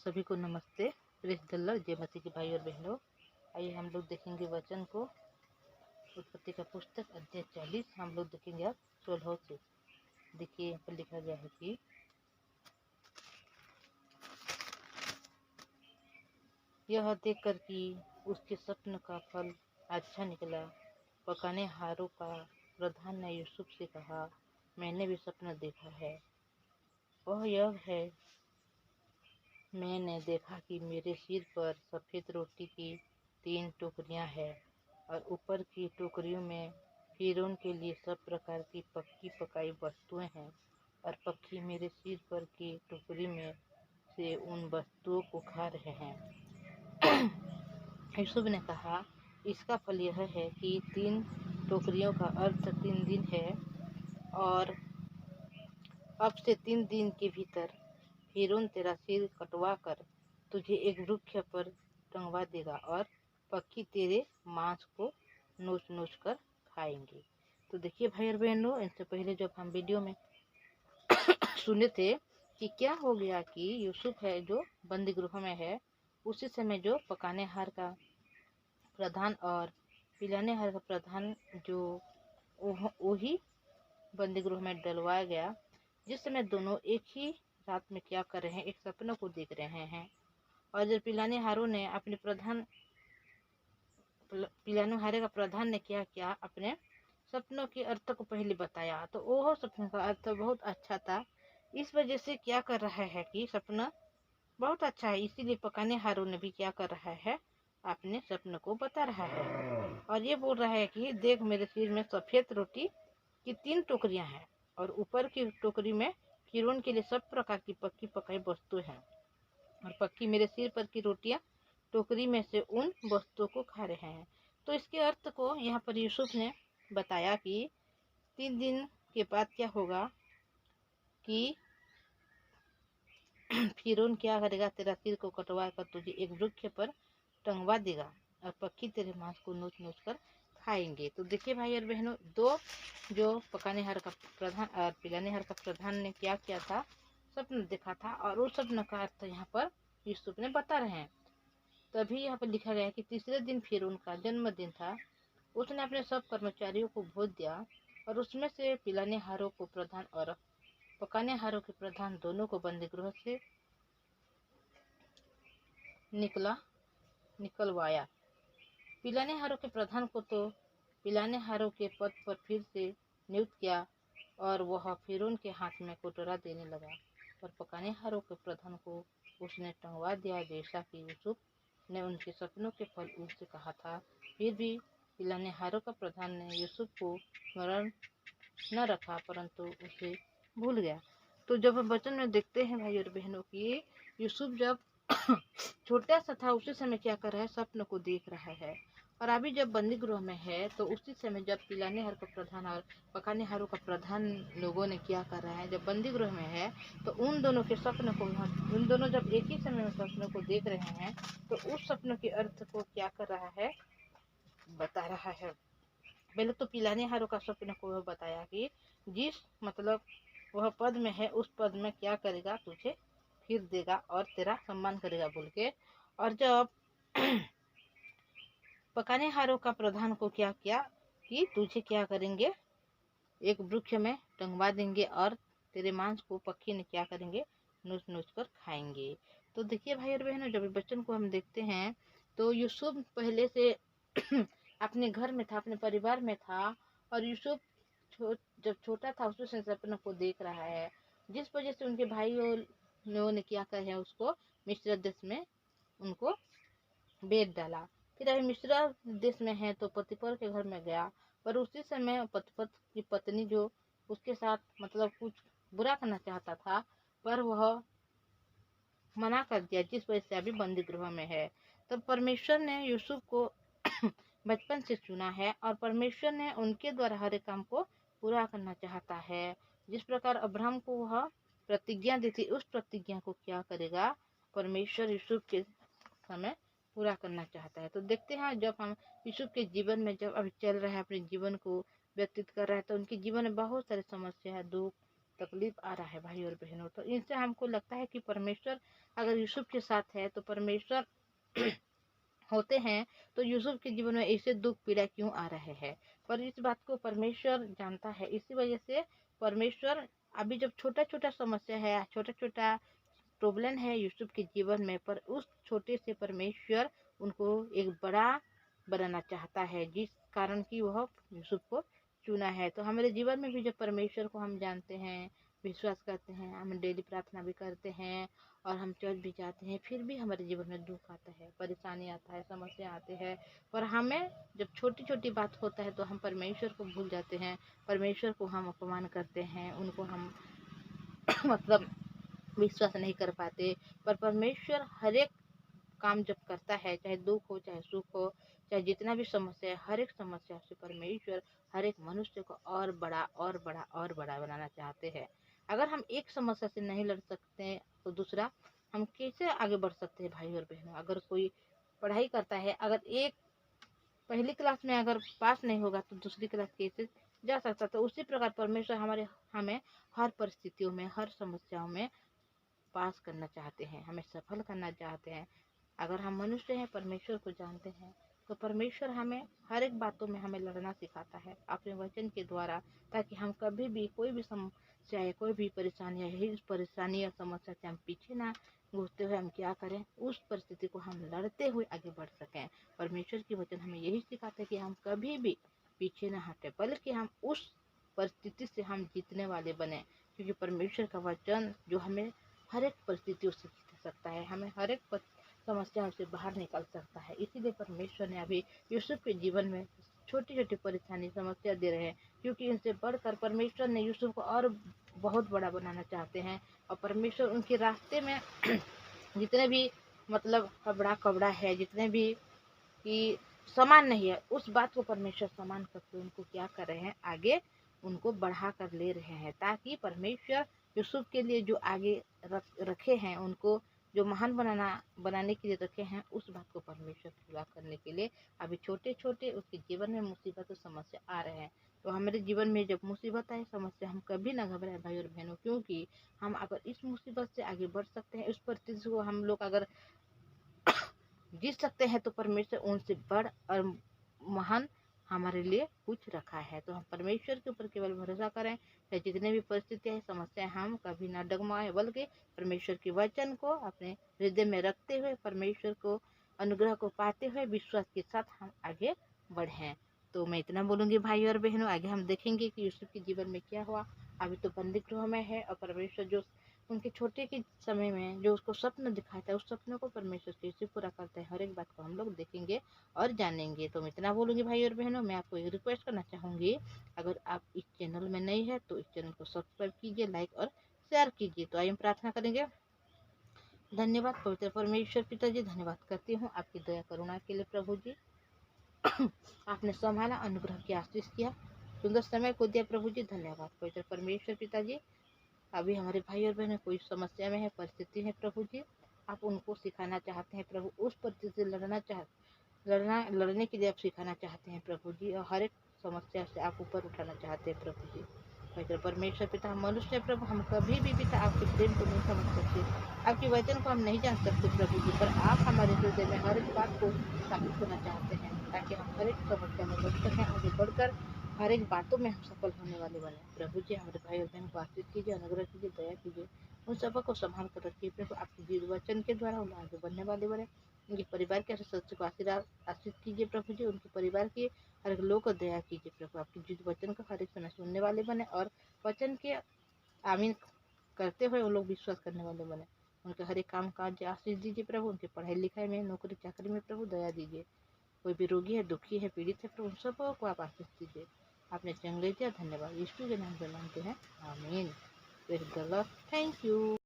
सभी को नमस्ते। प्रेस दल्लर जय मसीह के भाई और बहनों, आइए हम लोग देखेंगे वचन को। उत्पत्ति का पुस्तक अध्याय 40 हम लोग देखेंगे अब 16 से। देखिए यहाँ पर लिखा गया है कि यह देखकर कि उसके स्वप्न का फल अच्छा निकला, पकाने हारों का प्रधान ने यूसुफ से कहा, मैंने भी स्वप्न देखा है। वह यह है, मैंने देखा कि मेरे सिर पर सफ़ेद रोटी की 3 टोकरियां हैं और ऊपर की टोकरियों में फ़िरौन के लिए सब प्रकार की पक्की पकाई वस्तुएं हैं और पक्षी मेरे सिर पर की टोकरी में से उन वस्तुओं को खा रहे हैं। यूसुफ ने कहा, इसका फल यह है कि 3 टोकरियों का अर्थ 3 दिन है और अब से 3 दिन के भीतर फ़िरौन तेरा सिर कटवा कर तुझे एक वृक्ष पर टंगवा देगा और पक्षी तेरे मांस को नोच नोच कर खाएंगे। तो देखिए भाई और बहनों, इनसे पहले जब हम वीडियो में सुने थे कि क्या हो गया कि यूसुफ है जो बंदी गृह में है, उसी समय जो पकाने हार का प्रधान और पिलाने हार का प्रधान जो वही बंदी गृह में डलवाया गया। जिस समय दोनों एक ही रात में क्या कर रहे हैं, एक सपनों को देख रहे हैं। और जब पिलाने हारों ने अपने पिलाने हारे का प्रधान ने क्या किया, अपने सपनों के अर्थ को पहले बताया, तो वो सपनों का अर्थ बहुत अच्छा था। इस वजह से क्या कर रहा है कि सपना बहुत अच्छा है, इसीलिए पकाने हारों ने भी क्या कर रहा है, अपने सपनों को बता रहा है और ये बोल रहा है कि देख, मेरे सिर में सफ़ेद रोटी की 3 टोकरियां हैं और ऊपर की टोकरी में फ़िरौन के लिए सब प्रकार की पक्की पकाई वस्तुएं हैं और पक्षी मेरे सिर पर की रोटियां टोकरी में से उन वस्तुओं को खा रहे हैं। तो इसके अर्थ को यहाँ पर यूसुफ ने बताया कि 3 दिन के बाद क्या होगा कि फ़िरौन क्या करेगा, तेरा सिर को कटवा कर तुझे एक वृक्ष पर टंगवा देगा और पक्षी तेरे मांस को नोच नोच कर खाएंगे। तो देखिए भाई और बहनों, दो जो पकाने हार का प्रधान और पिलाने हार का प्रधान ने क्या किया था, स्वप्न देखा था और उस स्वप्न का अर्थ यहाँ पर यूसुफ ने बता रहे हैं। तभी यहाँ पर लिखा गया है कि तीसरे दिन फ़िरौन का जन्मदिन था। उसने अपने सब कर्मचारियों को भोज दिया और उसमें से पिलाने हारों को प्रधान और पकाने हारों के प्रधान दोनों को बंदी गृह से निकलवाया। पिलाने हारों के प्रधान को तो पिलाने हारों के पद पर फिर से नियुक्त किया और वह फ़िरौन के हाथ में कटोरा देने लगा, पर पकाने हारों के प्रधान को उसने टंगवा दिया, जैसा कि यूसुफ ने उनके सपनों के फल उनसे कहा था। फिर भी पिलाने हारों का प्रधान ने यूसुफ को स्मरण न रखा, परंतु उसे भूल गया। तो जब हम वचन में देखते हैं भाई और बहनों की, यूसुफ जब छोटा सा था उसी समय क्या कर रहा है, स्वप्न को देख रहा है। और अभी जब बंदी गृह में है तो उसी समय जब पिलाने हार का प्रधान और पकाने हारों का प्रधान लोगों ने क्या कर रहा है, जब बंदी गृह में है तो उन दोनों के स्वप्न को, उन दोनों जब एक ही समय में स्वप्न को देख रहे हैं तो उस स्वप्न के अर्थ को क्या कर रहा है, बता रहा है। पहले तो पिलाने हारों का स्वप्न को वह बताया कि जिस मतलब वह पद में है उस पद में क्या करेगा, तुझे फिर देगा और तेरा सम्मान करेगा बोल के। और जब पकाने हारों का प्रधान को क्या किया कि तुझे क्या करेंगे, एक वृक्ष में टंगवा देंगे और तेरे मांस को पक्षी ने क्या करेंगे, नोच नोच कर खाएंगे। तो देखिए भाई और बहनों, जब बच्चन को हम देखते हैं तो यूसुफ पहले से अपने घर में था, अपने परिवार में था और यूसुफ जब छोटा था उसी से सपनों को देख रहा है, जिस वजह से उनके भाइयों लोगों ने क्या कहा है, उसको मिस्र देश में उनको बेच डाला। फिर अभी मिस्र देश में है तो पतिपर के घर में गया, पर उसी समय पतिपर की पत्नी जो उसके साथ मतलब कुछ बुरा करना चाहता था, पर वह मना कर दिया, जिस वजह से अभी बंदी गृह में है। तो परमेश्वर ने यूसुफ को बचपन से चुना है और परमेश्वर ने उनके द्वारा हर एक काम को पूरा करना चाहता है। जिस प्रकार अब्राहम को वह प्रतिज्ञा दी थी, उस प्रतिज्ञा को क्या करेगा, परमेश्वर यूसुफ के समय पूरा करना चाहता है। तो देखते हैं जब हम यूसुफ के जीवन में जब अभी चल रहा है, अपने जीवन को व्यतीत कर रहा है, तो उनके जीवन में बहुत सारी समस्या है, दुख तकलीफ आ रहा है भाई और बहनों, तो इनसे हमको लगता है कि परमेश्वर अगर यूसुफ के साथ है तो परमेश्वर होते हैं, तो यूसुफ के जीवन में ऐसे दुख पीड़ा क्यों आ रहे हैं। पर इस बात को परमेश्वर जानता है, इसी वजह से परमेश्वर अभी जब छोटा छोटा समस्या है, छोटा छोटा प्रॉब्लम है यूसुफ के जीवन में, पर उस छोटे से परमेश्वर उनको एक बड़ा बनाना चाहता है, जिस कारण की वह यूसुफ को चुना है। तो हमारे जीवन में भी जब परमेश्वर को हम जानते हैं, विश्वास करते हैं, हम डेली प्रार्थना भी करते हैं और हम चर्च भी जाते हैं, फिर भी हमारे जीवन में दुख आता है, परेशानी आता है, समस्या आते हैं, पर हमें जब छोटी छोटी बात होता है तो हम परमेश्वर को भूल जाते हैं, परमेश्वर को हम अपमान करते हैं, उनको हम मतलब विश्वास नहीं कर पाते। पर परमेश्वर हर एक काम जब करता है, चाहे दुख हो चाहे सुख हो, चाहे जितना भी समस्या है, हर एक समस्या से परमेश्वर हर एक मनुष्य को और बड़ा और बड़ा और बड़ा बनाना चाहते हैं। अगर हम एक समस्या से नहीं लड़ सकते तो दूसरा हम कैसे आगे बढ़ सकते हैं भाई और बहनों। अगर कोई पढ़ाई करता है, अगर एक पहली क्लास में अगर पास नहीं होगा तो दूसरी क्लास कैसे जा सकता। तो उसी प्रकार परमेश्वर हमें हर परिस्थितियों में, हर समस्याओं में पास करना चाहते हैं, हमें सफल करना चाहते हैं। अगर हम मनुष्य हैं, परमेश्वर को जानते हैं, तो परमेश्वर हमें हर एक बातों में हमें लड़ना सिखाता है अपने वचन के द्वारा, ताकि हम कभी भी कोई भी समस्या है, कोई भी परेशानी है, इस परेशानी या समस्या से हम पीछे ना घुसते हुए हम क्या करें, उस परिस्थिति को हम लड़ते हुए आगे बढ़ सकें। परमेश्वर की वचन हमें यही सिखाते हैं कि हम कभी भी पीछे ना हटे, बल्कि हम उस परिस्थिति से हम जीतने वाले बने, क्योंकि परमेश्वर का वचन जो हमें हर एक परिस्थितियों से जीत सकता है, हमें हर एक समस्याओं से बाहर निकाल सकता है। इसीलिए परमेश्वर ने अभी यूसुफ के जीवन में छोटी छोटी परेशानी समस्या दे रहे हैं, क्योंकि इनसे बढ़कर परमेश्वर ने यूसुफ को और बहुत बड़ा बनाना चाहते हैं। और परमेश्वर उनके रास्ते में जितने भी मतलब हबड़ा कबड़ा है, जितने भी कि समान नहीं है, उस बात को परमेश्वर समान करके उनको क्या कर रहे हैं, आगे उनको बढ़ा कर ले रहे हैं, ताकि परमेश्वर यूसुफ के लिए जो आगे रखे हैं, उनको जो महान बनाने के लिए रखे हैं, उस बात को परमेश्वर पूरा करने के लिए अभी छोटे छोटे उसके जीवन में मुसीबत और समस्या आ रहे हैं। तो हमारे जीवन में जब मुसीबत आए, समस्या, हम कभी ना घबराए भाई और बहनों, क्योंकि हम अगर इस मुसीबत से आगे बढ़ सकते हैं, उस परिस्थिति को हम लोग अगर जीत सकते हैं, तो परमेश्वर उनसे बड़ और महान हमारे लिए कुछ रखा है। तो हम परमेश्वर के ऊपर केवल भरोसा करें, चाहे जितने भी परिस्थितियां समस्याएं, हम कभी ना डगमगाए, बल्कि परमेश्वर के वचन को अपने हृदय में रखते हुए, परमेश्वर को अनुग्रह को पाते हुए विश्वास के साथ हम आगे बढ़ें। तो मैं इतना बोलूंगी भाई और बहनों, आगे हम देखेंगे कि यूसुफ के जीवन में क्या हुआ। अभी तो बंदी गृह में है, और परमेश्वर जो उनके छोटे के समय में जो उसको स्वप्न दिखाता है, उस सपनों को परमेश्वर कैसे पूरा करता है, हर एक बात को हम लोग देखेंगे और जानेंगे। तो मैं इतना बोलूंगी भाई और बहनों, मैं आपको एक रिक्वेस्ट करना चाहूंगी, अगर आप इस चैनल में नई है तो इस चैनल को सब्सक्राइब कीजिए, लाइक और शेयर कीजिए। तो आइए हम प्रार्थना करेंगे। धन्यवाद पवित्र परमेश्वर पिताजी, धन्यवाद करती हूँ आपकी दया करुणा के लिए प्रभु जी। आपने संभाला, अनुग्रह की आशीष किया, सुंदर समय को दिया प्रभु जी, धन्यवाद पवित्र परमेश्वर पिताजी। अभी हमारे भाई और बहन कोई समस्या में है, परिस्थिति है प्रभु जी, आप उनको सिखाना चाहते हैं प्रभु, उस परिस्थिति से लड़ने के लिए आप सिखाना चाहते हैं प्रभु जी, और हर एक समस्या से आप ऊपर उठाना चाहते हैं प्रभु जी। पवित्र परमेश्वर पिता, हम मनुष्य है प्रभु, हम कभी भी पिता आपके प्रेम को नहीं समझ सकते, आपके वचन को हम नहीं जान सकते प्रभु जी, पर आप हमारे हृदय में हर एक बात को स्थापित करना चाहते हैं, ताकि हम हर एक समस्या में बढ़ सकें, आगे बढ़कर हर एक बातों में हम सफल होने वाले बने प्रभु जी। हमारे भाई और बहन को आशीष कीजिए, अनुग्रह कीजिए, दया कीजिए, उन सब को संभाल कर रखिए प्रभु, आपके जीव वचन के द्वारा उन्हें आगे बढ़ने वाले बने। उनके परिवार के सदस्य को आशीष कीजिए प्रभु जी, उनके परिवार के हर एक लोग को दया कीजिए प्रभु, आपके जीव वचन को हर एक समय सुनने वाले बने, और वचन के आमीन करते हुए वो लोग विश्वास करने वाले बने। उनके हर एक काम काज आशीष दीजिए प्रभु, उनके पढ़ाई लिखाई में, नौकरी चाकरी में प्रभु दया दीजिए। कोई भी रोगी है, दुखी है, पीड़ित है प्रभु, उन सबको आप आशीष दीजिए। आपने चंग ले दिया, धन्यवाद, यीशु के नाम से मांगते हैं, आमीन। Praise the Lord, thank you.